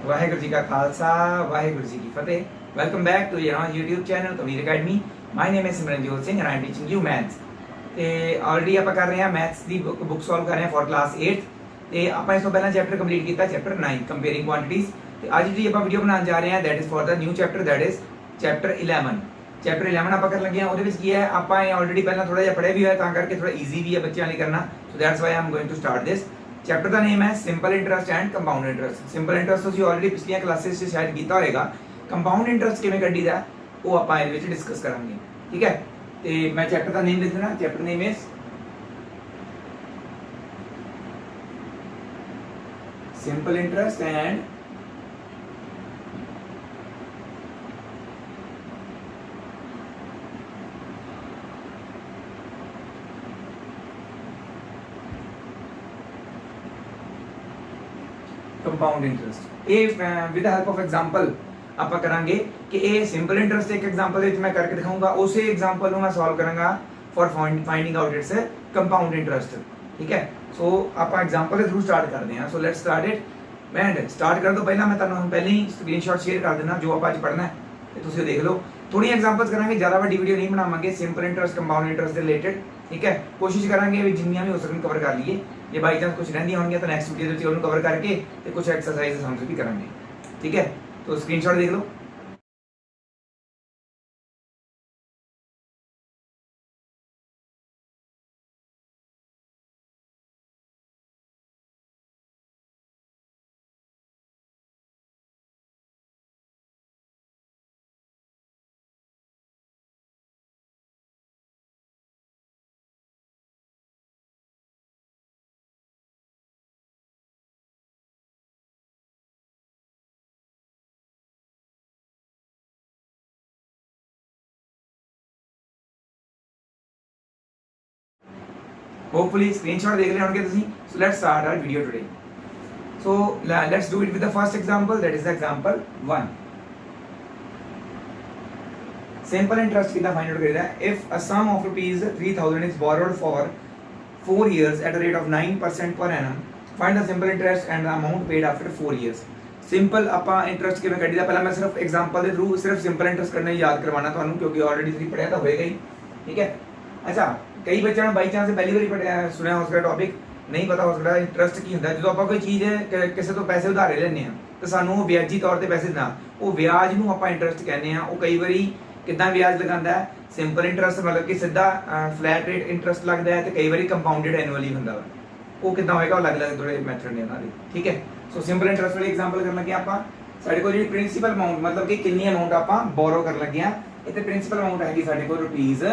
वाहेगुरु जी का खालसा वाहेगुरु जी की फतेह। Welcome back to your YouTube channel Kabir academy. My name is Simranjot Singh and I am teaching you maths. ਤੇ already ਆਪਾਂ ਕਰ ਰਹੇ ਹਾਂ ਮੈਥਸ ਦੀ ਬੁੱਕ ਸੋਲਵ ਕਰ ਰਹੇ ਹਾਂ ਫॉर ਕਲਾਸ 8th ਤੇ ਆਪਾਂ ਇਸ ਤੋਂ ਪਹਿਲਾਂ ਚੈਪਟਰ ਕੰਪਲੀਟ ਕੀਤਾ ਚੈਪਟਰ 9 ਕੰਪੇਅਰਿੰਗ ਕੁਆਂਟੀਟੀਜ਼ ਤੇ ਅੱਜ ਜਿਹੜੀ ਆਪਾਂ ਵੀਡੀਓ ਬਣਾਉਣ ਜਾ ਰਹੇ ਹਾਂ that is for the new chapter that is chapter 11। Chapter 11 ਆਪਾਂ ਕਰਨ ਲੱਗੇ ਹਾਂ। ਉਹਦੇ ਵਿੱਚ ਕੀ ਹੈ ਆਪਾਂ ਇਹ ਆਲਰੇਡੀ ਪਹਿਲਾਂ ਥੋੜਾ ਜਿਹਾ ਪੜ੍ਹਿਆ ਵੀ ਹੋਇਆ ਤਾਂ ਕਰਕੇ ਥੋੜਾ ਈਜ਼ੀ ਵੀ ਹੈ ਬੱਚਿਆਂ ਲਈ ਕਰਨਾ। So that's why I am going to start this. Chapter ਦਾ ਨੇਮ ਹੈ simple interest and compound interest. Simple interest ਤੁਸੀਂ ਆਲਰੇਡੀ ਪਿਛਲੀਆਂ ਕਲਾਸਿਸ 'ਚ ਸ਼ਾਇਦ ਕੀਤਾ ਹੋਵੇਗਾ। ਕੰਪਾਊਂਡ ਇੰਟਰਸਟ ਕਿਵੇਂ ਕੱਢੀਦਾ ਉਹ ਆਪਾਂ ਇਹਦੇ ਵਿੱਚ ਡਿਸਕਸ ਕਰਾਂਗੇ। ਠੀਕ ਹੈ ਤੇ ਮੈਂ ਚੈਪਟਰ ਦਾ ਨੇਮ ਲਿਖ ਦੇਣਾ। Chapter name is simple interest and compound interest. ये विद हेल्प ऑफ एग्जांपल ਆਪਾਂ ਕਰਾਂਗੇ ਕਿ ਇਹ ਸਿੰਪਲ ਇੰਟਰਸਟ ਇੱਕ ਐਗਜ਼ਾਮਪਲ ਵਿੱਚ ਮੈਂ ਕਰਕੇ ਦਿਖਾਊਂਗਾ। ਉਸੇ ਐਗਜ਼ਾਮਪਲ ਨੂੰ ਮੈਂ ਸੋਲਵ ਕਰਾਂਗਾ for finding out it's compound interest. ਠੀਕ ਹੈ ਸੋ ਆਪਾਂ ਐਗਜ਼ਾਮਪਲ ਦੇ ਥਰੂ ਸਟਾਰਟ ਕਰਦੇ ਹਾਂ। So let's start it. ਮੈਂ ਸਟਾਰਟ ਕਰਨ ਤੋਂ ਪਹਿਲਾਂ ਮੈਂ ਤੁਹਾਨੂੰ ਪਹਿਲਾਂ ਹੀ ਸਕਰੀਨਸ਼ਾਟ ਸ਼ੇਅਰ ਕਰ ਦੇਣਾ ਜੋ ਆਪਾਂ ਅੱਜ ਪੜ੍ਹਨਾ ਹੈ ਤੇ ਤੁਸੀਂ ਉਹ ਦੇਖ ਲਓ। ਥੋੜੀਆਂ ਐਗਜ਼ਾਮਪਲਸ ਕਰਾਂਗੇ, ਜ਼ਿਆਦਾ ਵੱਡੀ ਵੀਡੀਓ ਨਹੀਂ ਬਣਾਵਾਂਗੇ। ਸਿੰਪਲ ਇੰਟਰਸਟ ਕੰਪਾਊਂਡ ਇੰਟਰਸਟ ਦੇ ਰਿਲੇਟਡ ਠੀਕ ਹੈ ਕੋਸ਼ਿਸ਼ ਕਰਾਂਗੇ ਵੀ ਜਿੰਨੀਆਂ ਵੀ ਹੋ ਸਕਣ ਕਵਰ ਕਰ ਲਈਏ। ਜੇ ਬਾਈ ਚਾਂਸ ਕੁਝ ਰਹਿੰਦੀਆਂ ਹੋਣਗੀਆਂ ਤਾਂ ਨੈਕਸਟ ਵੀਡੀਓ ਦੇ ਵਿੱਚ ਉਹਨੂੰ ਕਵਰ ਕਰਕੇ ਤੇ ਕੁਝ ਐਕਸਰਸਾਈਜ਼ ਸਮਝ ਵੀ ਕਰਾਂਗੇ। ਠੀਕ ਹੈ तो स्क्रीनशॉट देख लो। Hopefully screenshot देख रहे होंगे तुसी। So let's start our video today. So let's do it with the first example, that is the example 1. Simple interest कितना find out करेगा? If a sum of rupees 3000 is borrowed for 4 years at a rate of 9% per annum, find the simple interest and the amount paid after 4 years. Simple ਆਪਾਂ interest ਕਿਵੇਂ ਕੱਢੀਦਾ ਪਹਿਲਾਂ ਮੈਂ ਸਿਰਫ example ਦੇ through ਸਿਰਫ simple interest ਕਰਨਾ ਯਾਦ ਕਰਵਾਉਣਾ ਤੁਹਾਨੂੰ ਕਿਉਂਕਿ ਆਲਰੇਡੀ ਤੁਸੀਂ ਪੜਿਆ ਤਾਂ ਹੋਏਗਾ ਹੀ। ਠੀਕ ਹੈ ਅੱਛਾ ਕਈ ਬੱਚਿਆਂ ਨੂੰ ਬਾਈ ਚਾਂਸ ਪਹਿਲੀ ਵਾਰੀ ਪੜਿਆ ਸੁਣਿਆ ਹੋ ਸਕਦਾ ਟੌਪਿਕ ਨਹੀਂ ਪਤਾ ਹੋ ਸਕਦਾ ਇੰਟਰਸਟ ਕੀ ਹੁੰਦਾ। ਜਦੋਂ ਆਪਾਂ ਕੋਈ ਚੀਜ਼ ਕਿਸੇ ਤੋਂ ਪੈਸੇ ਉਧਾਰੇ ਲੈਂਦੇ ਆ ਤਾਂ ਸਾਨੂੰ ਉਹ ਵਿਆਜੀ ਤੌਰ ਤੇ ਪੈਸੇ ਦੇਣਾ ਉਹ ਵਿਆਜ ਨੂੰ ਆਪਾਂ ਇੰਟਰਸਟ ਕਹਿੰਦੇ ਆ। ਉਹ ਕਈ ਵਾਰੀ ਕਿੱਦਾਂ ਵਿਆਜ ਲਗਾਉਂਦਾ ਹੈ ਸਿੰਪਲ ਇੰਟਰਸਟ ਮਤਲਬ ਕਿ ਸਿੱਧਾ ਫਲੈਟ ਰੇਟ ਇੰਟਰਸਟ ਲੱਗਦਾ ਹੈ ਤੇ ਕਈ ਵਾਰੀ ਕੰਪਾਊਂਡਡ ਐਨੂਅਲੀ ਹੁੰਦਾ ਵਾ। ਉਹ ਕਿੱਦਾਂ ਹੋਏਗਾ ਉਹ ਅਲੱਗ-ਅਲੱਗ ਥੋੜੇ ਮੈਥਡ ਨੇ ਉਹਨਾਂ ਦੇ। ਠੀਕ ਹੈ ਸੋ ਸਿੰਪਲ ਇੰਟਰਸਟ ਵਾਲੀ ਐਗਜ਼ਾਮਪਲ ਕਰਨ ਲੱਗੇ ਆਪਾਂ। ਸਾਡੇ ਕੋਲ ਜਿਹੜੀ ਪ੍ਰਿੰਸੀਪਲ ਅਮਾਉਂਟ ਮਤਲਬ ਕਿ ਕਿੰਨੀ ਅਮਾਉਂਟ ਆਪਾਂ ਬੋਰੋ ਕਰਨ ਲੱਗੇ ਆ ਇੱਥੇ ਪ੍ਰਿੰਸੀਪਲ ਅਮਾਉਂਟ ਹੈਗੀ ਸਾਡੇ ਕੋਲ ਰੁਪੀਜ਼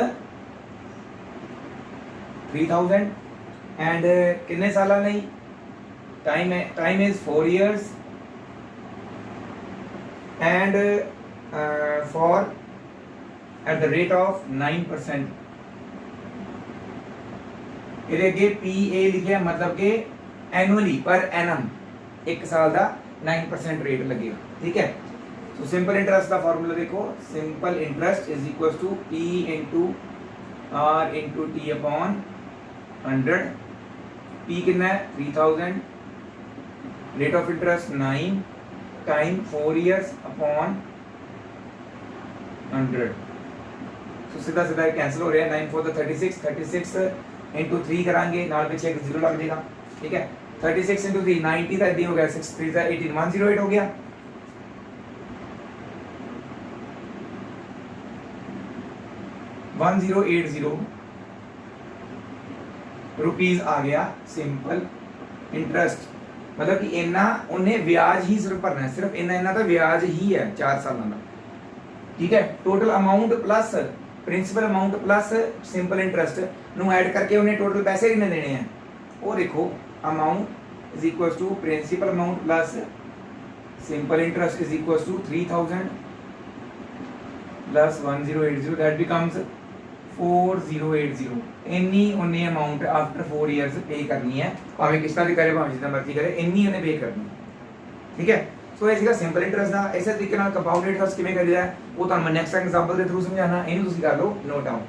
3000 ਐਂਡ ਕਿੰਨੇ ਸਾਲਾਂ ਲਈ time is 4 years and for at the rate of 9%। ਇਹਦੇ ਅੱਗੇ PA ਲਿਖਿਆ ਮਤਲਬ ਕਿ ਐਨੂਅਲੀ ਪਰ ਐਨਮ ਇੱਕ ਸਾਲ ਦਾ 9% ਰੇਟ ਲੱਗੇਗਾ। ਠੀਕ ਹੈ ਸੋ ਸਿੰਪਲ ਇੰਟਰਸਟ ਦਾ ਫਾਰਮੂਲਾ ਦੇਖੋ simple interest is equal to P into R into T upon 100। P कितना है 3000 rate of interest 9 time 4 years upon 100। तो सीधा सीधा कैंसिल हो रहा है 9 4 36 into 3 करांगे नाल पीछे एक जीरो लग जाएगा। ठीक है 36 into 3 90 तक हो गया 6 3 18 108 हो गया। रुपीज आ गया सिंपल इंटरेस्ट मतलब कि इन्ना उन्हें ब्याज ही सिर्फ भरना है सिर्फ इन्ना तो ब्याज ही है 4 साल का। ठीक है total amount plus principal amount plus simple interest नु ऐड करके उन्हें टोटल पैसे कितने देने हैं वो देखो amount is equal to principal amount plus simple interest is equal to 3000 plus 1080 that becomes 4080। इन्नी उन्नी अमाउंट आफ्टर 4 years पे करनी है भावें किस्तां दी करे भावें जितना मर्जी करे इन्नी उन्हें पे करनी है। ठीक है सो ਇਹ ਸੀਗਾ ਸਿੰਪਲ ਇੰਟਰਸਟ ਦਾ। ਇਸੇ ਤਰੀਕੇ ਨਾਲ ਕੰਪਾਊਂਡ ਇੰਟਰਸਟ ਕਿਵੇਂ ਕਰੀਦਾ ਉਹ ਤੁਹਾਨੂੰ ਮੈਂ ਨੈਕਸਟ ਐਗਜ਼ਾਮਪਲ ਦੇ ਥਰੂ ਸਮਝਾਣਾ ਇਹਨੂੰ ਤੁਸੀਂ ਕਰ ਲਓ ਨੋਟ ਡਾਊਨ।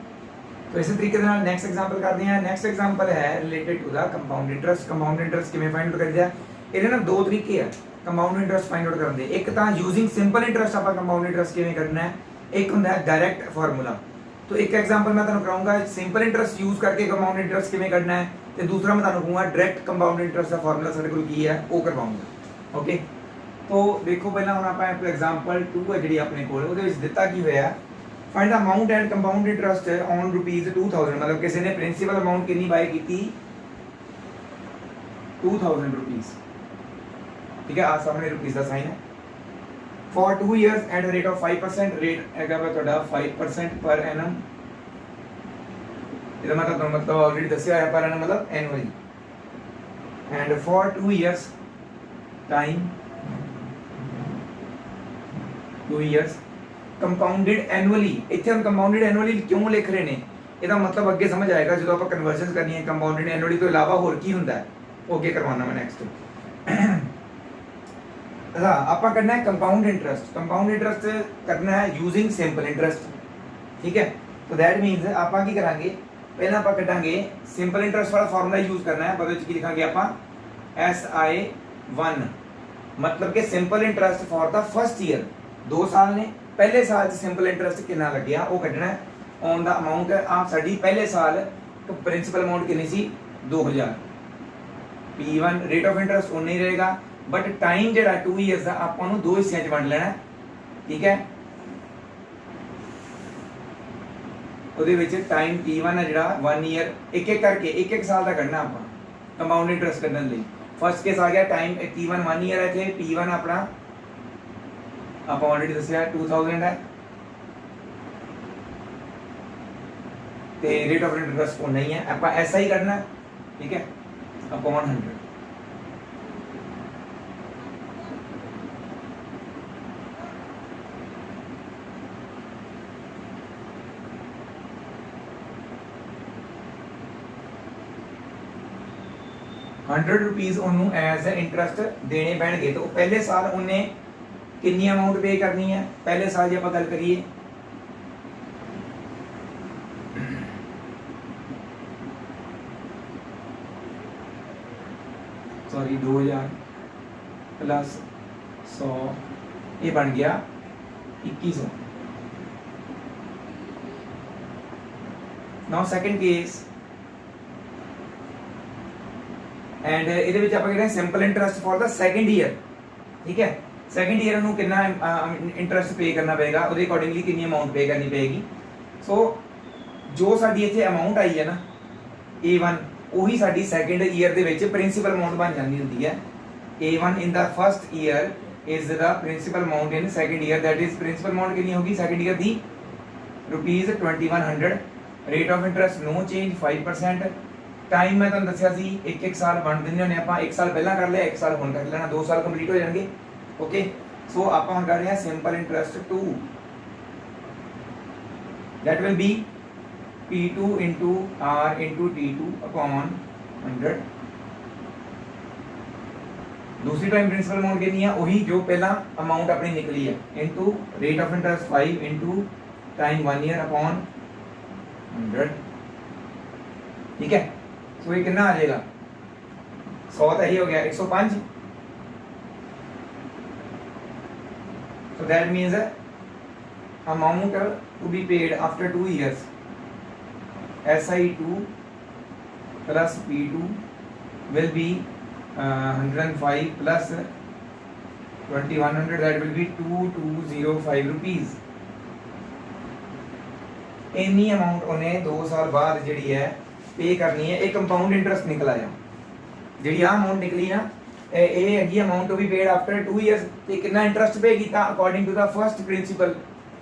तो इसी तरीके ਨਾਲ ਨੈਕਸਟ ਐਗਜ਼ਾਮਪਲ ਕਰਦੇ ਹਾਂ। ਨੈਕਸਟ ਐਗਜ਼ਾਮਪਲ ਹੈ related to the compound interest. Compound interest ਕਿਵੇਂ ਫਾਈਂਡ ਆਊਟ ਕਰੀਦਾ ਇਹਦੇ ਨਾਲ ਦੋ ਤਰੀਕੇ ਆ। ਕੰਪਾਊਂਡ ਇੰਟਰਸਟ ਫਾਈਂਡ ਆਊਟ ਕਰਨ ਦੇ। ਇੱਕ ਤਾਂ ਯੂਜ਼ਿੰਗ ਸਿੰਪਲ ਇੰਟਰਸਟ ਆਪਾਂ ਕੰਪਾਊਂਡ ਇੰਟਰਸਟ ਕਿਵੇਂ ਕੱਢਣਾ ਹੈ, ਇੱਕ ਹੁੰਦਾ ਹੈ ਡਾਇਰੈਕਟ ਫਾਰਮੂਲਾ। तो एक एग्जांपल मैं ਤੁਹਾਨੂੰ ਕਰਾਉਂਗਾ ਸਿੰਪਲ ਇੰਟਰਸਟ ਯੂਜ਼ ਕਰਕੇ ਕੰਪਾਊਂਡ ਇੰਟਰਸਟ ਕਿਵੇਂ ਕੱਢਣਾ ਹੈ, ਤੇ ਦੂਸਰਾ ਮੈਂ ਤੁਹਾਨੂੰ ਕਹੂੰਗਾ ਡਾਇਰੈਕਟ ਕੰਪਾਊਂਡ ਇੰਟਰਸਟ ਦਾ ਫਾਰਮੂਲਾ ਸਾਡੇ ਕੋਲ ਕੀ ਹੈ ਉਹ ਕਰਵਾਉਂਗਾ। ਓਕੇ, तो देखो ਪਹਿਲਾਂ ਹੁਣ ਆਪਾਂ एग्जांपल 2 ਹੈ ਜਿਹੜੀ ਆਪਣੇ ਕੋਲ, ਉਹਦੇ ਵਿੱਚ ਦਿੱਤਾ ਕੀ ਹੋਇਆ, find the amount and compound interest on ₹2000। मतलब किसी ने प्रिंसिपल अमाउंट कितनी बाय की थी, ₹2000। ठीक है, आ सामने रुपीस का साइन है। For 2 years at the rate of 5%, rate है ਤੁਹਾਡਾ 5% पर एनम। ਇਹਦਾ मतलब ऑलरेडी ਦੱਸਿਆ ਹੈ, पर एनम मतलब annually. And for 2 years time 2 years compounded annually. ਇੱਥੇ हम कंपाउंडेड एनुअली क्यों लिख ਰਹੇ ਨੇ, ਇਹਦਾ मतलब ਅੱਗੇ ਸਮਝ ਆਏਗਾ ਜਦੋਂ ਆਪਾਂ ਕਨਵਰਜਨ ਕਰਨੀ ਹੈ। ਕੰਪਾਊਂਡਡ ਐਨੂਅਲੀ ਤੋਂ ਇਲਾਵਾ ਹੋਰ ਕੀ ਹੁੰਦਾ ਹੈ ਉਹ ਅੱਗੇ ਕਰਵਾਉਣਾ ਮੈਂ ਨੈਕਸਟ। हाँ, आपा करना है कंपाउंड इंटरेस्ट। कंपाउंड इंटरेस्ट करना है यूजिंग सिंपल इंटरेस्ट। ठीक है, तो दैट मीन्स आपा की करांगे, पहले आपा कटांगे सिंपल इंटरेस्ट वाला फार्मूला यूज करना है। बदल की लिखांगे आपा SI1, मतलब कि simple interest for the first year. 2 साल ने, पहले साल सिंपल इंटरेस्ट कितना लग गया वो कटना है ऑन द अमाउंट। आप साडी पहले साल प्रिंसिपल अमाउंट कितनी सी 2000। P1 रेट ऑफ इंटरेस्ट उन्ना ही रहेगा, बट टाइम जो 2 ईयर्स का आपको 2 हिस्सों में वंड लेना। ठीक है, ਉਹਦੇ ਵਿੱਚ टाइम T1 है ਜਿਹੜਾ 1 ईयर, एक एक करके एक साल का करना ਆਪਾਂ कंपाउंड इंटरेस्ट करने ਲਈ। फर्स्ट केस आ गया टाइम T1 1 ईयर है, थे P1 अपना आप ऑलरेडी दसिया 2000 है, ते रेट ऑफ इंटरेस्ट को नहीं है, आप ऐसा ही करना। ठीक है, अपॉन 100। ₹100 ਉਹਨੂੰ ਐਜ਼ ਇੰਟਰਸਟ ਦੇਣੇ ਪੈਣਗੇ। तो पहले साल ਉਹਨੇ कितनी अमाउंट पे करनी है, पहले साल जब गल करिए सॉरी 2000 प्लस 100 ये बन गया 2100। नाउ सेकंड केस एंड ਇਹਦੇ ਵਿੱਚ ਆਪਾਂ ਕਹਿੰਦੇ simple interest for the second year. ठीक है, सेकंड ईयर ਨੂੰ ਕਿੰਨਾ ਇੰਟਰਸਟ ਪੇ ਕਰਨਾ ਪਏਗਾ, ਉਹਦੇ ਅਕੋਰਡਿੰਗਲੀ ਕਿੰਨੀ ਅਮਾਉਂਟ ਪੇ ਕਰਨੀ ਪਏਗੀ। ਸੋ ਜੋ ਸਾਡੀ ਇੱਥੇ ਅਮਾਉਂਟ ਆਈ ਹੈ ਨਾ A1, ਉਹੀ ਸਾਡੀ ਸੈਕੰਡ ਈਅਰ ਦੇ ਵਿੱਚ ਪ੍ਰਿੰਸੀਪਲ ਅਮਾਉਂਟ ਬਣ ਜਾਂਦੀ ਹੁੰਦੀ ਹੈ। A1 in the first year is the principal amount in second year, that is principal amount ਕਿੰਨੀ ਹੋਗੀ ਸੈਕੰਡ ਈਅਰ ਦੀ ₹2100। Rate of interest no change 5%। Time मैं तुहानू दस्सिया सी एक साल वंड दिंदे होने आपां, 1 साल पहला कर लिया 1 साल हुण कर लेना, 2 साल कंप्लीट हो जाएंगे। ओके, सो आपां हुण कर रहे हैं simple interest 2, that will be P2 into R into T2 upon 100। दूसरी टाइम प्रिंसिपल अमाउंट कितनी है, वही जो पहला अमाउंट अपनी निकली है, into rate of interest 5 into time 1 year upon 100। ठीक है, तो ये कितना आ जाएगा 100 तो ही हो गया 105। so that means amount to be paid after 2 years SI2 plus P2 will be 105 plus 2100, that will be 2205 rupees। इन्नी अमाउंट उन्हें 2 साल बाद जी है पे करनी है। एक कंपाउंड इंटरेस्ट निकल आया, जी आ अमाउंट निकली ना, ये हैगी amount to be paid after 2 years. ते कितना इंटरेस्ट पे कीता according to the first principal.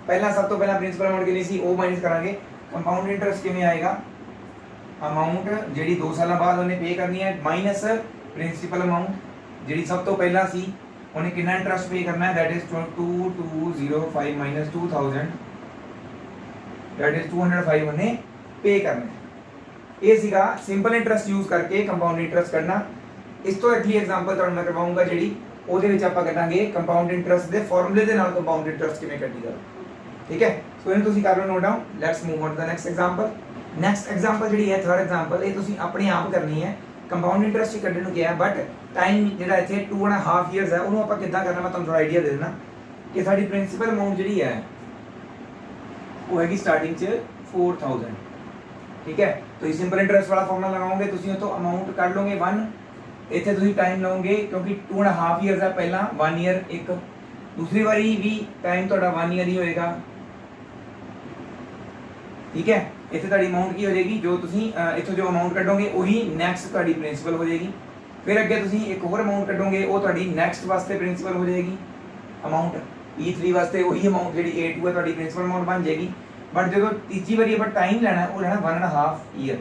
पहला सब तो पहला प्रिंसिपल अमाउंट कितनी सी वो माइनस करांगे। कंपाउंड इंटरेस्ट किवें आएगा, अमाउंट जी 2 साल बाद उन्हें पे करनी है माइनस प्रिंसिपल अमाउंट जी सब तो पहला सी उन्हें कितना इंटरेस्ट पे करना है, that is 2205 minus 2000, that is 205 उन्हें पे करना है। ये सीगा सिंपल इंटरेस्ट यूज करके कंपाउंड इंटरेस्ट करना। इस तो अगली एग्जांपल ਤੁਹਾਨੂੰ ਮੈਂ ਕਰਵਾਉਂਗਾ ਜਿਹੜੀ ਉਹਦੇ ਵਿੱਚ ਆਪਾਂ ਕੱਢਾਂਗੇ ਕੰਪਾਊਂਡ ਇੰਟਰਸਟ ਦੇ ਫਾਰਮੂਲੇ ਦੇ ਨਾਲ ਕੰਪਾਊਂਡ ਇੰਟਰਸਟ ਕਿਵੇਂ ਕੱਢੀਦਾ। ਠੀਕ ਹੈ, ਸੋ ਇਹਨੂੰ ਤੁਸੀਂ ਕਰ ਲਓ note down. Let's move on to the next example. Next example ਜਿਹੜੀ ਹੈ ਥਰਡ ਐਗਜ਼ਾਮਪਲ, ਇਹ ਤੁਸੀਂ ਆਪਣੇ ਆਪ ਕਰਨੀ ਹੈ। ਕੰਪਾਊਂਡ ਇੰਟਰਸਟ ਹੀ ਕੱਢਣ ਨੂੰ ਕਿਹਾ, ਬਟ ਟਾਈਮ ਜਿਹੜਾ ਇੱਥੇ 2.5 ਇਅਰਸ ਹੈ ਉਹਨੂੰ ਆਪਾਂ ਕਿੱਦਾਂ ਕਰਨਾ ਮੈਂ ਤੁਹਾਨੂੰ ਥੋੜਾ ਆਈਡੀਆ ਦੇ ਦੇਣਾ ਕਿ ਸਾਡੀ ਪ੍ਰਿੰਸੀਪਲ ਅਮਾਊਂਟ ਜਿਹੜੀ ਹੈ ਉਹ ਹੈਗੀ ਸਟਾਰਟਿੰਗ 'ਚ 4000 ਠੀਕ ਹੈ। ਤੁਸੀਂ ਸਿੰਪਲ ਇੰਟਰਸਟ ਵਾਲਾ ਫਾਰਮੂਲਾ ਲਗਾਓਗੇ ਤੁਸੀਂ ਉਤੋਂ ਅਮਾਊਂਟ ਕੱਢ ਲਓਗੇ 1 ਇੱਥੇ ਤੁਸੀਂ ਟਾਈਮ ਲਓਗੇ ਕਿਉਂਕਿ 2.5 ਇਅਰਸ ਹੈ ਪਹਿਲਾਂ 1 ਈਅਰ ਇੱਕ दूसरी बारी भी टाइम ਤੁਹਾਡਾ 1 ईयर ही होएगा ठीक है। ਇੱਥੇ ਤੁਹਾਡੀ ਅਮਾਉਂਟ ਕੀ ਹੋ ਜਾਏਗੀ ਜੋ ਤੁਸੀਂ ਇੱਥੋਂ ਜੋ ਅਮਾਉਂਟ ਕੱਢੋਗੇ ਉਹੀ ਨੈਕਸਟ ਤੁਹਾਡੀ ਪ੍ਰਿੰਸੀਪਲ ਹੋ ਜਾਏਗੀ। ਫਿਰ ਅੱਗੇ ਤੁਸੀਂ ਇੱਕ ਹੋਰ ਅਮਾਉਂਟ ਕੱਢੋਗੇ ਉਹ ਤੁਹਾਡੀ ਨੈਕਸਟ ਵਾਸਤੇ ਪ੍ਰਿੰਸੀਪਲ ਹੋ ਜਾਏਗੀ ਅਮਾਉਂਟ E3 ਵਾਸਤੇ ਉਹੀ ਅਮਾਉਂਟ ਜਿਹੜੀ A2 ਹੈ ਤੁਹਾਡੀ ਪ੍ਰਿੰਸੀਪਲ ਅਮਾਉਂਟ ਬਣ ਜਾਏਗੀ। ਬਟ ਜਦੋਂ ਤੀਜੀ ਵਾਰੀ ਆਪਾਂ ਟਾਈਮ ਲੈਣਾ ਉਹ ਲੈਣਾ 1.5 ਈਅਰ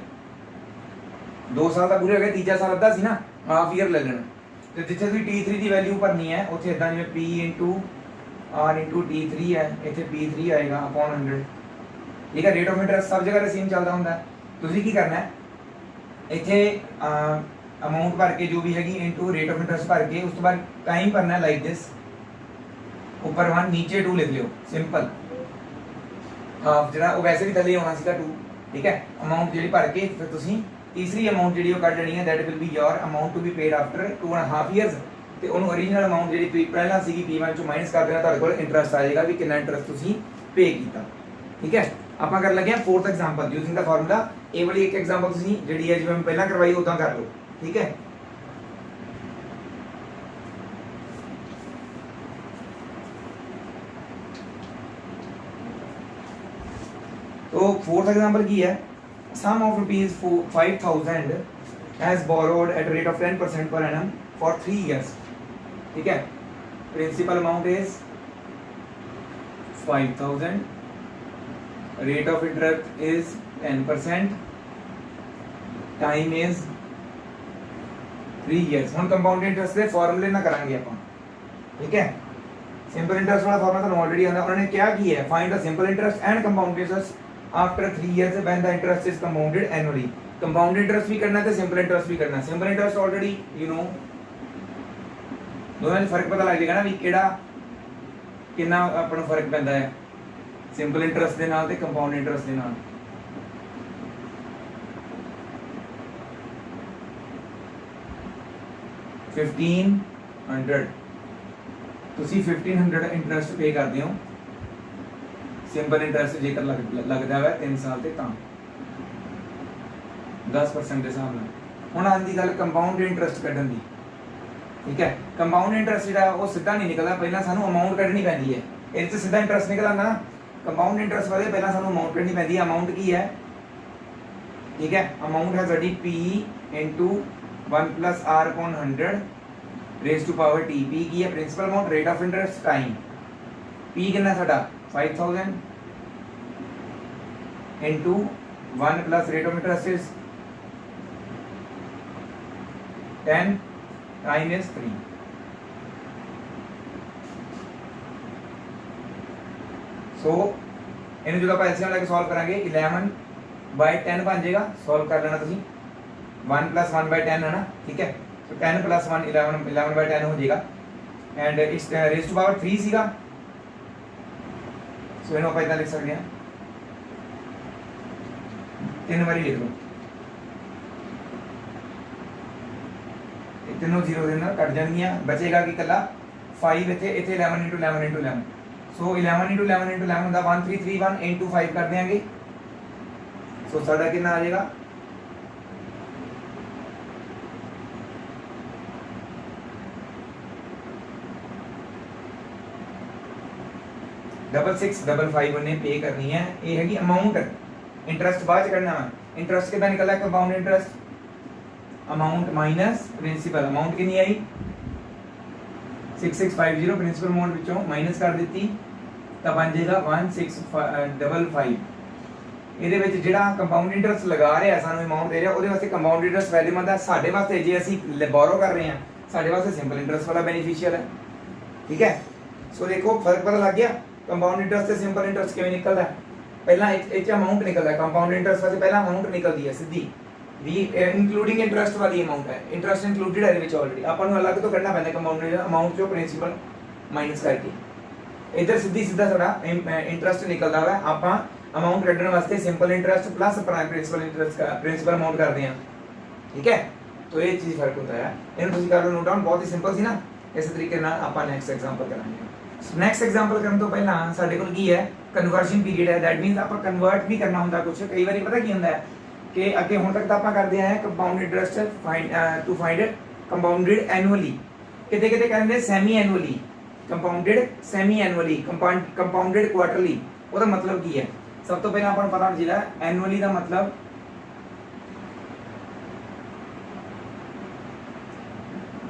2 ਸਾਲ ਤਾਂ ਪੂਰੇ ਹੋ ਗਏ ਤੀਜਾ ਸਾਲ ਅੱਧਾ ਸੀ ਨਾ ਹਾਫ ਈਅਰ ਲੈ ਲੈਣਾ। ਤੇ ਜਿੱਥੇ ਤੁਸੀਂ T3 ਦੀ ਵੈਲਿਊ ਭਰਨੀ ਹੈ ਉੱਥੇ ਇਦਾਂ ਜਿਵੇਂ P R T3 ਹੈ ਇੱਥੇ P3 ਆਏਗਾ upon 100 ਠੀਕ ਹੈ। ਰੇਟ ਆਫ ਇੰਟਰਸਟ ਸਭ ਜਗ੍ਹਾ ਸੇਮ ਚੱਲਦਾ ਹੁੰਦਾ ਹੈ। ਤੁਸੀਂ ਕੀ ਕਰਨਾ ਹੈ ਇੱਥੇ ਅਮਾਉਂਟ ਭਰ ਕੇ ਜੋ ਵੀ ਹੈਗੀ ਇਨਟੂ ਰੇਟ ਆਫ ਇੰਟਰਸਟ ਭਰ ਕੇ ਉਸ ਤੋਂ ਬਾਅਦ ਟਾਈਮ ਭਰਨਾ ਹੈ ਲਾਈਕ ਦਿਸ ਉੱਪਰ 1 ਨੀਚੇ 2 ਲਿਖ ਲਿਓ ਸਿੰਪਲ ਹਾਫ ਜਿਹੜਾ ਉਹ ਵੈਸੇ ਵੀ ਥੱਲੇ ਆਉਣਾ ਸੀਗਾ 2 ਠੀਕ ਹੈ। ਅਮਾਉਂਟ ਜਿਹੜੀ ਭਰ ਕੇ ਫਿਰ ਤੁਸੀਂ ਤੀਸਰੀ ਅਮਾਉਂਟ ਜਿਹੜੀ ਉਹ ਕੱਢ ਲੈਣੀ ਹੈ that will be your amount to be paid after 2.5 years ਤੇ ਉਹਨੂੰ ਓਰੀਜਨਲ ਅਮਾਉਂਟ ਜਿਹੜੀ ਪਹਿਲਾਂ ਸੀਗੀ P1 ਚੋਂ ਮਾਈਨਸ ਕਰ ਦੇਣਾ ਤੁਹਾਡੇ ਕੋਲ ਇੰਟਰਸਟ ਆ ਜਾਏਗਾ ਵੀ ਕਿੰਨਾ ਇੰਟਰਸਟ ਤੁਸੀਂ ਪੇ ਕੀਤਾ ਠੀਕ ਹੈ। ਆਪਾਂ ਕਰਨ ਲੱਗੇ ਹਾਂ 4th ਐਗਜ਼ਾਮਪਲ ਯੂਜ਼ਿੰਗ ਦਾ ਫਾਰਮੂਲਾ। ਇਹ ਵਾਲੀ ਇੱਕ ਐਗਜ਼ਾਮਪਲ ਤੁਸੀਂ ਜਿਹੜੀ ਹੈ ਜਿਵੇਂ ਮੈਂ ਪਹਿਲਾਂ ਕਰਵਾਈ ਉਦਾਂ ਕਰ ਲਓ ਠੀਕ ਹੈ। तो 4th एग्जांपल की है sum of rupees 5000 has borrowed at a rate of 10% per annum for 3 years ठीक है। principal amount is 5000 rate of interest is 10% time is 3 years। हम कंपाउंड इंटरेस्ट के फॉर्मूले ना करांगे अपन ठीक है। सिंपल इंटरेस्ट वाला फॉर्मूला तो ऑलरेडी आंदा उन्होंने क्या किया है find the simple interest and compound interest after 3 years when the interest is compounded annually। Compound interest भी करना है सिंपल इंटरेस्ट भी करना है। Simple interest already you know दोनों में फर्क पता लग जाएगा ना भी केड़ा कितना अपन फर्क पैंदा है सिंपल इंटरेस्ट दे नाल ते कंपाउंड इंटरेस्ट दे नाल। $1500 ਤੁਸੀਂ 1500 ਇੰਟਰਸਟ ਪੇ ਕਰਦੇ ਹੋ ਸਿੰਪਲ ਇੰਟਰਸਟ ਜੇਕਰ ਲੱਗਦਾ ਹੈ 3 ਸਾਲ ਤੇ ਤਾਂ 10% ਦੇ ਹਿਸਾਬ ਨਾਲ। ਹੁਣ ਆਂਦੀ ਗੱਲ ਕੰਪਾਊਂਡ ਇੰਟਰਸਟ ਕੱਢਣ ਦੀ ਠੀਕ ਹੈ। ਕੰਪਾਊਂਡ ਇੰਟਰਸਟ ਜਿਹੜਾ ਉਹ ਸਿੱਧਾ ਨਹੀਂ ਨਿਕਲਦਾ ਪਹਿਲਾਂ ਸਾਨੂੰ ਅਮਾਉਂਟ ਕੱਢਣੀ ਪੈਂਦੀ ਹੈ। ਇਹਦੇ ਚ ਸਿੱਧਾ ਇੰਟਰਸਟ ਨਿਕਲ ਆਉਂਦਾ ਨਾ ਕੰਪਾਊਂਡ ਇੰਟਰਸਟ ਵਾਲੇ ਪਹਿਲਾਂ ਸਾਨੂੰ ਅਮਾਉਂਟ ਕੱਢਣੀ ਪੈਂਦੀ ਹੈ। ਅਮਾਉਂਟ ਕੀ ਹੈ ਠੀਕ ਹੈ। ਅਮਾਉਂਟ ਹੈ ਸਾਡੀ P into 1 plus R upon 100 raised to power T। P ਕੀ ਹੈ principal amount rate of interest time P ਕਿੰਨਾ ਸਾਡਾ 5000 into 1 plus rate of interest is 10 time is 3। so ਇਹਨੂੰ ਜਦੋਂ ਆਪਾਂ ਐਲਸੀਐਮ ਲੈ ਕੇ ਸੋਲਵ ਕਰਾਂਗੇ 11/10 ਬਣ ਜਾਏਗਾ। ਸੋਲਵ ਕਰ ਲੈਣਾ ਤੁਸੀਂ 1 plus 1/10 है ना ठीक है। तो 10 plus 1 11/10 हो जाएगा and it's raise to power 3 सीगा। सो ਇਹਨੂੰ ਆਪਾਂ ਇਦਾਂ ਲਿਖ ਸਕਦੇ ਹਾਂ 3 ਵਾਰੀ ਲਿਖ ਲਓ ਇਹ ਤਿੰਨੋਂ 0 ਦੇ ਨਾਲ ਕੱਟ ਜਾਣਗੀਆਂ ਬਚੇਗਾ ਕੀ ਕੱਲਾ 5 ਇੱਥੇ 11 into 11 into 11 ਸੋ 11 into 11 into 11 ਦਾ 1331 into 5 ਕਰ ਦਿਆਂਗੇ। ਸੋ ਸਾਡਾ ਕਿੰਨਾ ਆ ਜਾਏਗਾ 6655 ਉਹਨੇ ਪੇ ਕਰਨੀ ਹੈ। ਇਹ ਹੈਗੀ ਅਮਾਉਂਟ ਇੰਟਰਸਟ ਬਾਅਦ ਚ ਕੱਢਣਾ ਹੈ। ਇੰਟਰਸਟ ਕਿਦਾਂ ਨਿਕਲਦਾ compound interest amount minus principal. Amount ਕਿੰਨੀ ਆਈ 6650 ਪ੍ਰਿੰਸੀਪਲ ਅਮਾਉਂਟ ਵਿੱਚੋਂ ਮਾਈਨਸ ਕਰ ਦਿੱਤੀ ਤਾਂ ਬਣ ਜਾਏਗਾ 1655। ਇਹਦੇ ਵਿੱਚ ਜਿਹੜਾ ਕੰਪਾਊਂਡ ਇੰਟਰਸਟ ਲਗਾ ਰਿਹਾ ਸਾਨੂੰ ਅਮਾਉਂਟ ਦੇ ਰਿਹਾ ਉਹਦੇ ਵਾਸਤੇ ਕੰਪਾਊਂਡ ਇੰਟਰਸਟ ਫਾਇਦੇਮੰਦ ਹੈ। ਸਾਡੇ ਵਾਸਤੇ ਜੇ ਅਸੀਂ ਬੋਰੋ ਕਰ ਰਹੇ ਹਾਂ ਸਾਡੇ ਵਾਸਤੇ ਸਿੰਪਲ ਇੰਟਰਸਟ ਵਾਲਾ ਬੈਨੀਫੀਸ਼ੀਅਲ ਹੈ ਠੀਕ ਹੈ। ਸੋ ਦੇਖੋ ਫਰਕ ਪਤਾ ਲੱਗ ਗਿਆ ਕੰਪਾਊਂਡ ਇੰਟਰਸਟ ਤੇ ਸਿੰਪਲ ਇੰਟਰਸਟ ਕਿਵੇਂ ਨਿਕਲਦਾ। ਪਹਿਲਾਂ ਇਹ ਚ ਅਮਾਉਂਟ ਨਿਕਲਦਾ ਕੰਪਾਊਂਡ ਇੰਟਰਸਟ ਵਾਸਤੇ ਪਹਿਲਾਂ ਅਮਾਉਂਟ ਨਿਕਲਦੀ ਹੈ ਸਿੱਧੀ ਵੀ ਇਨਕਲੂਡਿੰਗ ਇੰਟਰਸਟ ਵਾਲੀ ਅਮਾਉਂਟ ਹੈ। ਇੰਟਰਸਟ ਇਨਕਲੂਡਡ ਹੈ ਇਹਦੇ ਵਿੱਚ ਆਲਰੇਡੀ ਆਪਾਂ ਨੂੰ ਅਲੱਗ ਤੋਂ ਕੱਢਣਾ ਪੈਂਦਾ ਕੰਪਾਊਂਡ ਅਮਾਉਂਟ ਚੋਂ ਪ੍ਰਿੰਸੀਪਲ ਮਾਈਨਸ ਕਰਕੇ। ਇੱਧਰ ਸਿੱਧਾ ਸਾਡਾ ਇੰਟਰਸਟ ਨਿਕਲਦਾ ਵਾ। ਆਪਾਂ ਅਮਾਉਂਟ ਕੱਢਣ ਵਾਸਤੇ simple interest plus principal interest principal amount ਕਰਦੇ ਹਾਂ ਠੀਕ ਹੈ। तो ये चीज़ फर्क होता है। इन्हें तुम कर लो नोट डाउन, बहुत ही सिंपल सी ना। इस तरीके नाल आपां नेक्स्ट एग्जांपल करांगे। नेक्स्ट एग्जांपल करन तो पहला साडे कोल की है कन्वर्जन पीरियड है। दैट मीनस आपां कन्वर्ट भी करना हुंदा कुछ। कई बार पता की हुंदा है कि अगे हुण तक तां आपां करदे आए compound interest to find compounded annually, किते किते कहंदे semi annually, compounded semi annually, compounded quarterly. ਉਹਦਾ मतलब की है? सब तो पहले अपन पता होना एनुअली का मतलब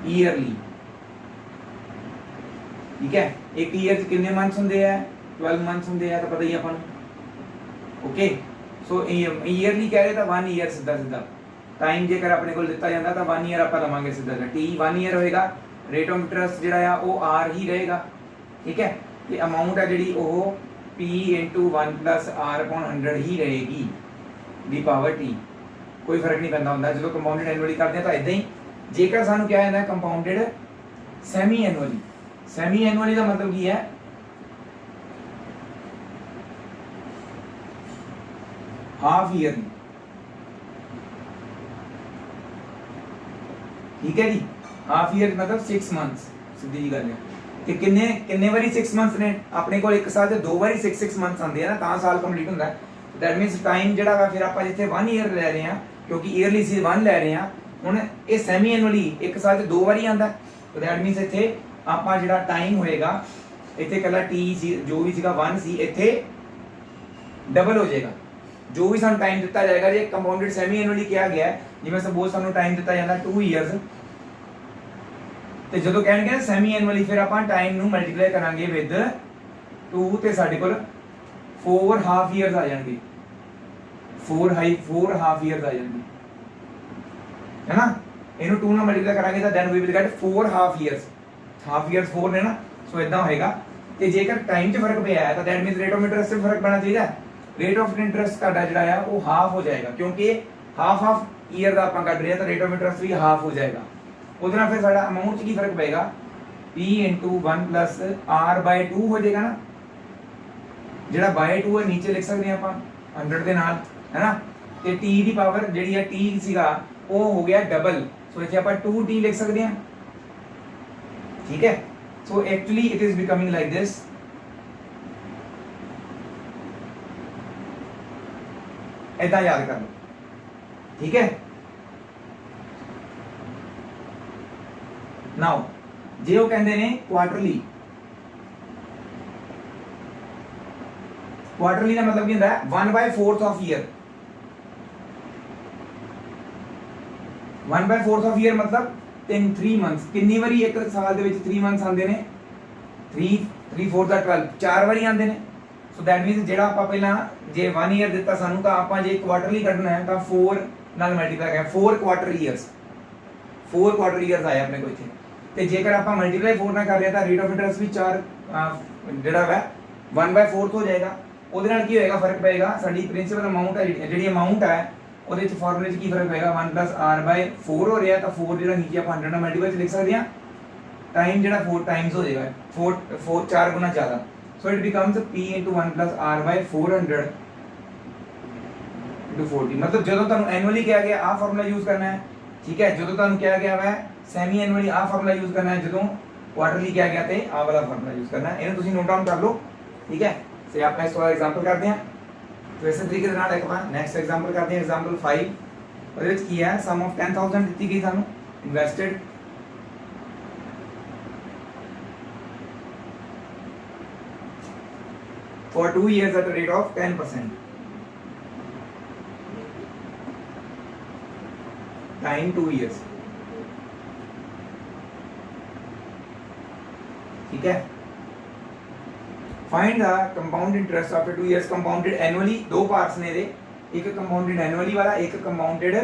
ईयरली, ठीक है। एक ईयर कितने मंथ्स होंगे है? 12 मंथ्स होंगे है, तो पता ही अपन। ओके, सो ईयरली कह रहे तो 1 ईयर सीधा सीधा टाइम जेकर अपने को दिता जाता तो 1 ईयर आप लवांगे सीधा सीधा। टी 1 ईयर होएगा, रेट ऑफ इंटरेस्ट जिहड़ा आ वो आर ही रहेगा, ठीक है। ये अमाउंट है जिहड़ी वो P into 1 plus R upon 100 ही रहेगी दी पावर टी। कोई फर्क नहीं पैंदा हुंदा। जो कंपाउंडेड एनुअली करते हैं तो इदां ही। जेकर सानू क्या है compounded semi annually, semi annually का मतलब की है हाफ ईयरली, ठीक है जी। हाफ ईयर मतलब 6 मंथ्स, सीधी जी गल है। कि किन्ने किन्ने बारी 6 मंथ्स ने अपने को एक साल 'ਚ 2 बारी 6 मंथ्स आंदे हैं ना, ਤਾਂ साल कंप्लीट ਹੁੰਦਾ है। दैट मीनस टाइम ਜਿਹੜਾ ਵਾ ਫਿਰ ਆਪਾਂ ਜਿੱਥੇ 1 ईयर ਲੈ ਰਹੇ ਹਾਂ, ਕਿਉਂਕਿ ईयरली ਸੀ 1 ਲੈ ਰਹੇ ਹਾਂ, ਹੁਣ ਇਹ ਸੈਮੀ ਐਨੂਅਲੀ ਇੱਕ ਸਾਲ 'ਚ 2 ਵਾਰੀ ਆਂਦਾ। तो दैट मीनस ਇੱਥੇ ਆਪਾਂ ਜਿਹੜਾ ਟਾਈਮ ਹੋਏਗਾ ਇੱਥੇ ਕੱਲਾ टी ਸੀ ਜੋ ਵੀ ਸੀਗਾ 1 ਸੀ, ਇੱਥੇ ਡਬਲ ਹੋ ਜਾਏਗਾ। ਜੋ ਵੀ ਸਾਨੂੰ ਟਾਈਮ ਦਿੱਤਾ ਜਾਏਗਾ, ਜੇ ਕੰਪਾਊਂਡਡ ਸੈਮੀ ਐਨੂਅਲੀ ਕਿਹਾ ਗਿਆ ਜਿਵੇਂ ਸਪੋਜ਼ ਸਾਨੂੰ ਟਾਈਮ ਦਿੱਤਾ ਜਾਂਦਾ 2 ਇਅਰਸ, ਤੇ ਜਦੋਂ ਕਹਿਣਗੇ ਨਾ ਸੈਮੀ ਐਨੂਅਲੀ ਫਿਰ ਆਪਾਂ ਟਾਈਮ ਨੂੰ ਮਲਟੀਪਲਾਈ ਕਰਾਂਗੇ ਵਿਦ 2 ਤੇ ਸਾਡੇ ਕੋਲ 4 ਹਾਫ ਇਅਰਸ ਆ ਜਾਣਗੇ। 4 ਹਾਫ ਇਅਰਸ ਆ ਜਾਣਗੇ, ਹੈ ਨਾ। ਇਹਨੂੰ 2 ਨਾਲ ਮਲਟੀਪਲਾਈ ਕਰਾਂਗੇ ਤਾਂ then we will get 4 half years. Half years 4 ਨੇ ਨਾ, ਸੋ ਇਦਾਂ ਹੋਏਗਾ। ਤੇ ਜੇਕਰ ਟਾਈਮ 'ਚ ਫਰਕ ਪਿਆ ਹੈ ਤਾਂ that means rate of interest 'ਚ ਫਰਕ ਪੈਣਾ ਚਾਹੀਦਾ। ਰੇਟ ਆਫ ਇੰਟਰਸਟ ਤੁਹਾਡਾ ਜਿਹੜਾ ਆ ਉਹ ਹਾਫ ਹੋ ਜਾਏਗਾ, ਕਿਉਂਕਿ ਹਾਫ ਈਅਰ ਦਾ ਆਪਾਂ ਕੱਢ ਰਹੇ ਹਾਂ ਤਾਂ ਰੇਟ ਆਫ ਇੰਟਰਸਟ ਵੀ ਹਾਫ ਹੋ ਜਾਏਗਾ। ਉਹਦੇ ਨਾਲ ਫਿਰ ਸਾਡਾ ਅਮਾਉਂਟ 'ਚ ਕੀ ਫਰਕ ਪਏਗਾ? P into 1 plus R by 2 हो जाएगा ना। ਜਿਹੜਾ बाय 2 ਹੈ ਨੀਚੇ ਲਿਖ ਸਕਦੇ ਆਪਾਂ 100 ਦੇ ਨਾਲ, ਹੈ ਨਾ। ਤੇ T ਦੀ ਪਾਵਰ ਜਿਹੜੀ ਹੈ T ਸੀਗਾ ਉਹ ਹੋ ਗਿਆ ਡਬਲ, ਸੋ ਇੱਥੇ ਆਪਾਂ 2T ਲਿਖ ਸਕਦੇ ਹਾਂ, ਠੀਕ ਹੈ। So actually it is becoming like this. ਇਦਾਂ ਯਾਦ ਕਰ ਲਓ, ਠੀਕ ਹੈ। ਨਾਓ ਜੇ ਉਹ ਕਹਿੰਦੇ ਨੇ ਕੁਆਟਰਲੀ, ਕੁਆਟਰਲੀ ਦਾ ਮਤਲਬ ਕੀ ਹੁੰਦਾ ਹੈ? 1/4 ਆਫ ਈਅਰ। 1/4 ਆਫ ਈਅਰ ਮਤਲਬ 3 ਮੰਥਸ। ਕਿੰਨੀ ਵਾਰੀ ਇੱਕ ਸਾਲ ਦੇ ਵਿੱਚ 3 ਮੰਥਸ ਆਉਂਦੇ ਨੇ? 3 4 ਦਾ 12, 4 ਵਾਰੀ ਆਉਂਦੇ ਨੇ। ਸੋ ਦੈਟ ਮੀਨਸ ਜਿਹੜਾ ਆਪਾਂ ਪਹਿਲਾਂ ਜੇ 1 ਈਅਰ ਦਿੱਤਾ ਸਾਨੂੰ ਤਾਂ ਆਪਾਂ ਜੇ ਕੁਆਟਰਲੀ ਕੱਢਣਾ ਹੈ ਤਾਂ 4 ਨਾਲ ਮਲਟੀਪਲਾਈ ਕਰਾਂਗੇ। 4 ਕੁਆਟਰ ਈਅਰਸ, 4 ਕੁਆਟਰ ਈਅਰਸ ਆਏ ਆਪਣੇ ਕੋਲ ਇੱਥੇ। ਤੇ ਜੇਕਰ ਆਪਾਂ ਮਲਟੀਪਲਾਈ 4 ਨਾਲ ਕਰ ਰਹੇ ਤਾਂ ਰੇਟ ਆਫ ਇੰਟਰਸਟ ਵੀ 4 ਜਿਹੜਾ ਹੈ 1/4 ਹੋ ਜਾਏਗਾ। ਉਹਦੇ ਨਾਲ ਕੀ ਹੋਏਗਾ? ਫਰਕ ਪਏਗਾ ਸਾਡੀ ਪ੍ਰਿੰਸੀਪਲ ਅਮਾਉਂਟ ਹੈ, ਜਿਹੜੀ ਅਮਾਉਂਟ ਹੈ ਉਹਦੇ ਵਿੱਚ ਫਾਰਮੂਲੇ 'ਚ ਕੀ ਫਰਕ ਪਏਗਾ? 1 + R/4 ਹੋ ਰਿਹਾ ਤਾਂ 4 ਜਿਹੜਾ ਨੀਚੇ ਆਪਾਂ 100 ਨਾਲ ਮਲਟੀਪਲਾਈ 'ਚ ਲਿਖ ਸਕਦੇ ਹਾਂ। ਟਾਈਮ ਜਿਹੜਾ 4 ਟਾਈਮਸ ਹੋ ਜਾਏਗਾ, 4 ਗੁਣਾ ਜ਼ਿਆਦਾ। So it becomes P * 1 + R/400 * 40। ਮਤਲਬ ਜਦੋਂ ਤੁਹਾਨੂੰ ਐਨੂਅਲੀ ਕਿਹਾ ਗਿਆ ਆਹ ਫਾਰਮੂਲਾ ਯੂਜ਼ ਕਰਨਾ ਹੈ, ਠੀਕ ਹੈ। ਜਦੋਂ ਤੁਹਾਨੂੰ ਕਿਹਾ ਗਿਆ ਵਾ ਸੈਮੀ ਐਨੂਅਲੀ ਆਹ ਫਾਰਮੂਲਾ ਯੂਜ਼ ਕਰਨਾ ਹੈ, ਜਦੋਂ ਕੁਆਟਰਲੀ ਕਿਹਾ ਗਿਆ ਤੇ ਆਹ ਵਾਲਾ ਫਾਰਮੂਲਾ ਯੂਜ਼ ਕਰਨਾ ਹੈ। ਇਹਨੂੰ ਤੁਸੀਂ ਨੋਟ ਡਾਊਨ ਕਰ ਲਓ, ਠੀਕ ਹੈ। ਤੇ ਆਪਾਂ ਇਸ ਵਾਲਾ ਐਗਜ਼ਾਮਪਲ ਕਰਦੇ ਹਾਂ। तो इस तरीके से एक बार नेक्स्ट एग्जांपल करते हैं। एग्जांपल 5 ਉਹਦੇ ਵਿੱਚ ਕੀ ਹੈ? सम ऑफ 10,000 ਦਿੱਤੀ ਗਈ ਸਾਨੂੰ, invested for 2 years at a rate of 10%, time 2 years, ठीक है। Find the compound interest after 2 years compounded annually. दो पार्ट्स ने दे, एक कंपाउंडेड एनुअली वाला, एक कंपाउंडेड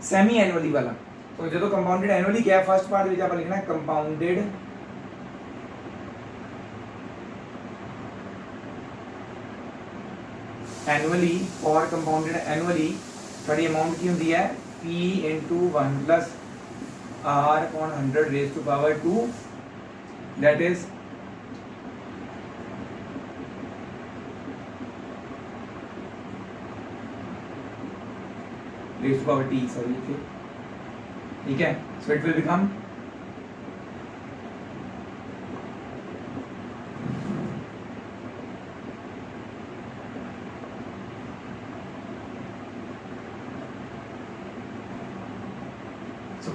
सेमी एनुअली वाला। तो जो कंपाउंडेड एनुअली क्या है, फर्स्ट पार्ट में आप लिखना है कंपाउंडेड एनुअली। और कंपाउंडेड एनुअली साडी अमाउंट की होंदी है P * 1 + R/100⁻², that is ⁻T, sorry, ठीक है, सो इट विल बिकम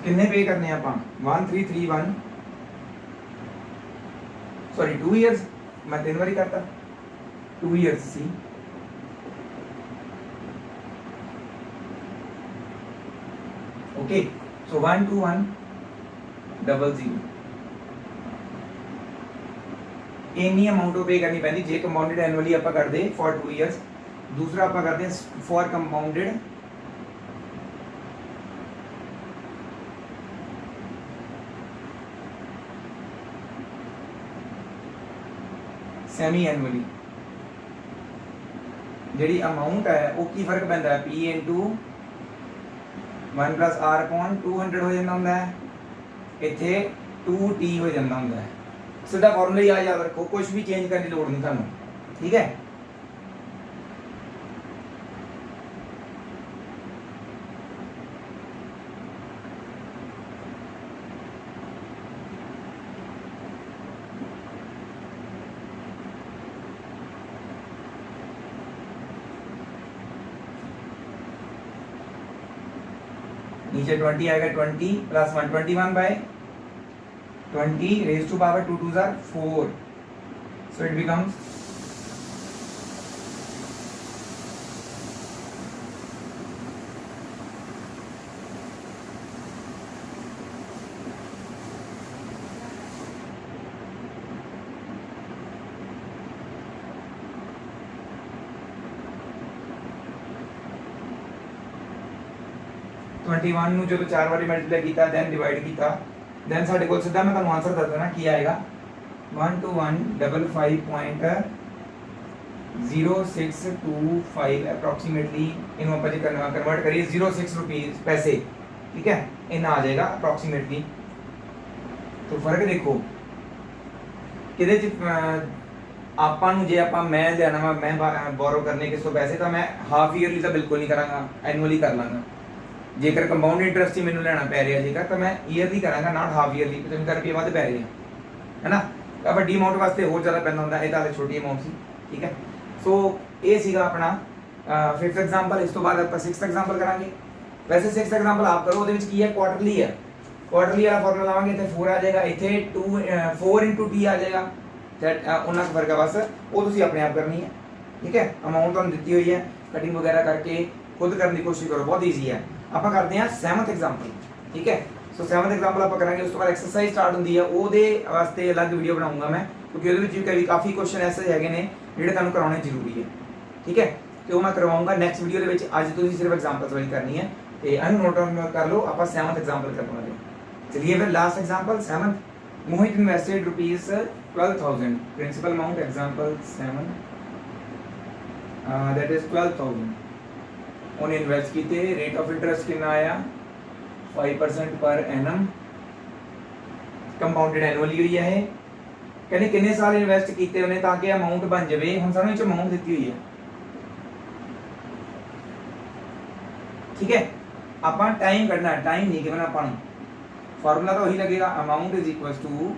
कितने पे करने आप 1331 सॉरी 2 इयर्स मैं 3 बारी करता 2 इयर्स सी ओके सो 12100 इन्नी अमाउंट पे करनी पैंदी जे कंपाउंडेड एनुअली आप करते फॉर 2 इयर्स दूसरा आप करते हैं फॉर कंपाउंडेड सैमी एनुअली जी अमाउंट है वो की फर्क पैंदा है P into 1 plus R upon 200 हो जाता होंगे इतने 2t हो जाता होंगे सीधा फॉर्मूला ही याद रखो कुछ भी चेंज करने की लोड़ नहीं थानू ठीक है नीचे 20 आएगा 20 plus 121 by 20 raise to power 2 2s are 4 so it becomes twenty one जो 4 बारी मल्टीप्लाई किया दैन डिवाइड किया दैन साढ़े को सीधा मैं आंसर दस देना की आएगा 121550625 अप्रोक्सीमेटली इन आप कन्वर्ट करिए 06 रुपीज पैसे ठीक है इन आ जाएगा अप्रोक्सीमेटली तो फर्क देखो किदे ਆਪਾਂ ਨੂੰ ਜੇ ਆਪਾਂ ਮੈਂ ਲੈਣਾ ਮੈਂ ਬੋਰੋ ਕਰਨੇ ਕਿਸ ਤੋਂ ਪੈਸੇ ਤਾਂ ਮੈਂ ਹਾਫ ਈਅਰਲੀ ਤਾਂ ਬਿਲਕੁਲ ਨਹੀਂ ਕਰਾਂਗਾ ਐਨੂਅਲੀ ਕਰ ਲਾਂਗਾ ਜੇਕਰ ਕੰਪਾਊਂਡ ਇੰਟਰਸਟ ਹੀ ਮੈਨੂੰ ਲੈਣਾ ਪੈ ਰਿਹਾ ਜੇਕਰ ਤਾਂ ਮੈਂ ਈਅਰਲੀ ਕਰਾਂਗਾ ਨਾਟ ਹਾਫ ਈਅਰਲੀ 75 ਰੁਪਏ ਵੱਧ ਪੈ ਰਹੇ ਹੈ ਨਾ ਤਾਂ ਵੱਡੀ ਅਮਾਉਂਟ ਵਾਸਤੇ ਹੋਰ ਜ਼ਿਆਦਾ ਪੈਂਦਾ ਹੁੰਦਾ ਇਹ ਤਾਂ ਛੋਟੀ ਅਮਾਉਂਟ ਸੀ ਠੀਕ ਹੈ ਸੋ ਇਹ ਸੀਗਾ ਆਪਣਾ 5th ਐਗਜ਼ਾਮਪਲ ਇਸ ਤੋਂ ਬਾਅਦ ਆਪਾਂ 6th ਐਗਜ਼ਾਮਪਲ ਕਰਾਂਗੇ ਵੈਸੇ 6th ਐਗਜ਼ਾਮਪਲ ਆਪ ਕਰੋ ਉਹਦੇ ਵਿੱਚ ਕੀ ਹੈ ਕੁਆਟਰਲੀ ਹੈ ਕੁਆਟਰਲੀ ਵਾਲਾ ਫਾਰਮੂਲਾ ਲਾਵਾਂਗੇ ਇੱਥੇ 4 ਆ ਜਾਏਗਾ ਇੱਥੇ 4 t ਆ ਜਾਏਗਾ ਉਹਨਾਂ ਦਾ ਫਰਕ ਹੈ ਬਸ ਉਹ ਤੁਸੀਂ ਆਪਣੇ ਆਪ ਕਰਨੀ ਹੈ ਠੀਕ ਹੈ ਅਮਾਉਂਟ ਤੁਹਾਨੂੰ ਦਿੱਤੀ ਹੋਈ ਹੈ ਕਟਿੰਗ ਵਗੈਰਾ ਕਰਕੇ खुद करने की कोशिश करो बहुत ईजी है आप करते हैं 7th एग्जाम्पल ठीक है सो 7th एग्जाम्पल आप करेंगे उस तो बाद एक्सरसाइज स्टार्ट होती है वो वास्ते अलग वीडियो बनाऊंगा मैं क्योंकि वो काफ़ी क्वेश्चन ऐसे है ने जो कराने जरूरी है ठीक है तो मैं करवाऊंगा नैक्सट वीडियो के अज तुम सिर्फ एग्जाम्पल वाली करनी है तो अन नोट डाउन कर लो आप 7th एग्जाम्पल करने वाले चलिए फिर last example 7th Mohit invested ₹12,000 principal amount example 7 that is 12,000 उन्हें इन्वेस्ट किए रेट ऑफ इंटरेस्ट कितना आया 5% पर एनम कंपाउंडेड एनुअली हुई है कहने कितने साल इन्वेस्ट किए उन्हें ताकि अमाउंट बन जाए हम सानू इस अमाउंट दी हुई है ठीक है आप टाइम कढ़ना टाइम नहीं गिवन आप फार्मूला तो वही लगेगा amount is equal to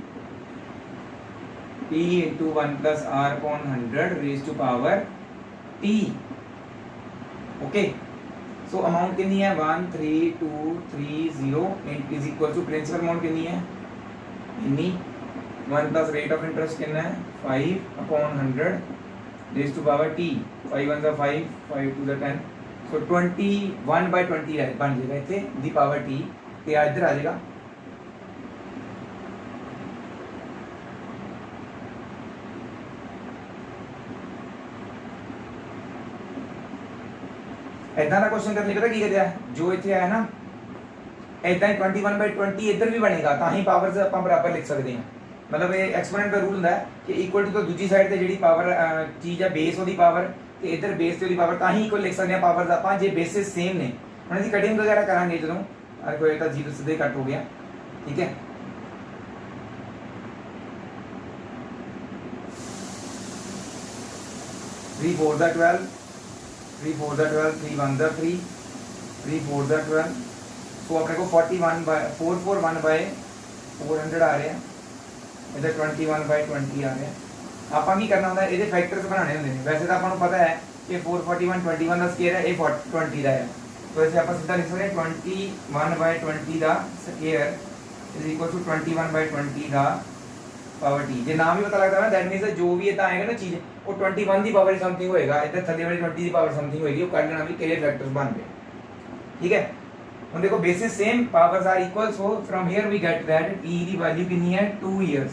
P into 1 plus R upon 100 raise to power T okay so amount कितनी है 13230 is equal to principal amount कितनी है इतनी 1 प्लस रेट ऑफ इंटरेस्ट कितना है 5 upon 100 raise to power t 5 1 5 5 2 10 so 21/20 बन जाएगा इतने दी पावर t ते इधर आ जाएगा इदा का क्वेश्चन करने पता की कहते हैं जो इतने आया ना इदा 21/20 इधर भी बनेगा तो ही पावर्स आप बराबर लिख सकते हैं मतलब ये एक्सपोनेंट का रूल होता है कि इक्वल टू तो दूसरी साइड से जी पावर चीज़ है बेस वो पावर तो इधर बेस से पावर तो ही इक्वल लिख सकते हैं पावर्स आप जे बेसिस सेम ने हम इसकी कटिंग वगैरह करा जो कोई तो जीरो सीधे कट हो गया ठीक है 3 4 12 3 4 12 3 1 3 3 4 12 ਸੋ ਆਪਣੇ ਕੋਲ 441/400 ਆ ਰਿਹਾ, ਇਹਦਾ 21/20 ਆ ਰਿਹਾ। ਆਪਾਂ ਕੀ ਕਰਨਾ ਹੁੰਦਾ, ਇਹਦੇ ਫੈਕਟਰਸ ਬਣਾਉਣੇ ਹੁੰਦੇ ਨੇ। ਵੈਸੇ ਤਾਂ ਆਪਾਂ ਨੂੰ ਪਤਾ ਹੈ ਕਿ 441/21 ਦਾ ਸਕੁਅਰ ਹੈ, ਇਹ 20 ਦਾ ਹੈ। तो ऐसे आप सीधा लिख सकते हैं 21/20 ਦਾ ਸਕੁਅਰ इज इक्वल टू 21/20 ਦਾ ਪਾਵਰ t। ਜੇ ਨਾਮ ਹੀ ਪਤਾ ਲੱਗਦਾ ਨਾ ਦੈਟ ਮੀਨਸ ਜੋ ਵੀ ਇਹ ਤਾਂ ਆਏਗਾ ਨਾ ਚੀਜ਼ ਉਹ 21 ਦੀ ਪਾਵਰ ਸਮਥਿੰਗ ਹੋਏਗਾ, ਇੱਧਰ ਥੱਲੇ ਵਾਲੀ 20 ਦੀ ਪਾਵਰ ਸਮਥਿੰਗ ਹੋਏਗੀ, ਉਹ ਕੱਢ ਲੈਣਾ ਵੀ ਕਿਹੜੇ ਫੈਕਟਰਸ ਬਣ ਗਏ। ਠੀਕ ਹੈ, ਹੁਣ ਦੇਖੋ bases same powers are equal, so from here we get that t ਦੀ ਵੈਲਿਊ ਕਿੰਨੀ ਹੈ 2 years.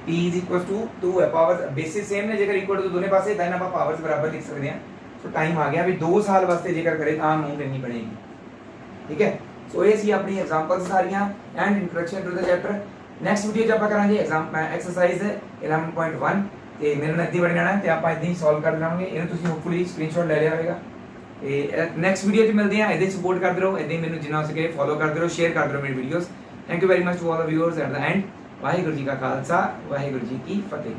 t is equal to 2 है, पावर बेसिस सेम ने जेकर इक्वल टू दोनों पासे देन ਆਪਾਂ ਪਾਵਰਸ ਬਰਾਬਰ ਲਿਖ ਸਕਦੇ ਹਾਂ। ਸੋ ਟਾਈਮ ਆ ਗਿਆ ਵੀ 2 ਸਾਲ ਵਾਸਤੇ ਜੇਕਰ ਕਰੇ ਤਾਂ ਅਮਾਉਂਟ ਇੰਨੀ ਬਣੇਗੀ। ਠੀਕ ਹੈ, ਸੋ ਇਹ ਸੀ ਆਪਣੀ ਐਗਜ਼ਾਮਪਲਸ ਸਾਰੀਆਂ and introduction to the chapter. Next video 'ਚ ਆਪਾਂ ਕਰਾਂਗੇ ਐਕਸਰਸਾਈਜ਼ 11.1 ਤੇ ਮੇਰੇ ਨਾਲ ਇੱਦਾਂ ਬਣ ਜਾਣਾ ਤੇ ਆਪਾਂ ਇੱਦਾਂ ਹੀ ਸੋਲਵ ਕਰ ਲਵਾਂਗੇ। ਇਹਨੂੰ ਤੁਸੀਂ ਹੋਪਫੁਲੀ ਸਕਰੀਨਸ਼ਾਟ ਲੈ ਲਿਆ ਹੋਵੇਗਾ ਤੇ ਨੈਕਸਟ ਵੀਡੀਓ 'ਚ ਮਿਲਦੇ ਹਾਂ। ਇਹਦੇ ਸਪੋਰਟ ਕਰਦੇ ਰਹੋ, ਇੱਦਾਂ ਹੀ ਮੈਨੂੰ ਜਿੰਨਾ ਹੋ ਸਕੇ ਫੋਲੋ ਕਰਦੇ ਰਹੋ, ਸ਼ੇਅਰ ਕਰਦੇ ਰਹੋ ਮੇਰੀ videos. Thank you very much to all the viewers at the end. Waheguru ji ਕਾ ਖਾਲਸਾ, ਵਾਹਿਗੁਰੂ ਜੀ ਕੀ ਫਤਿਹ।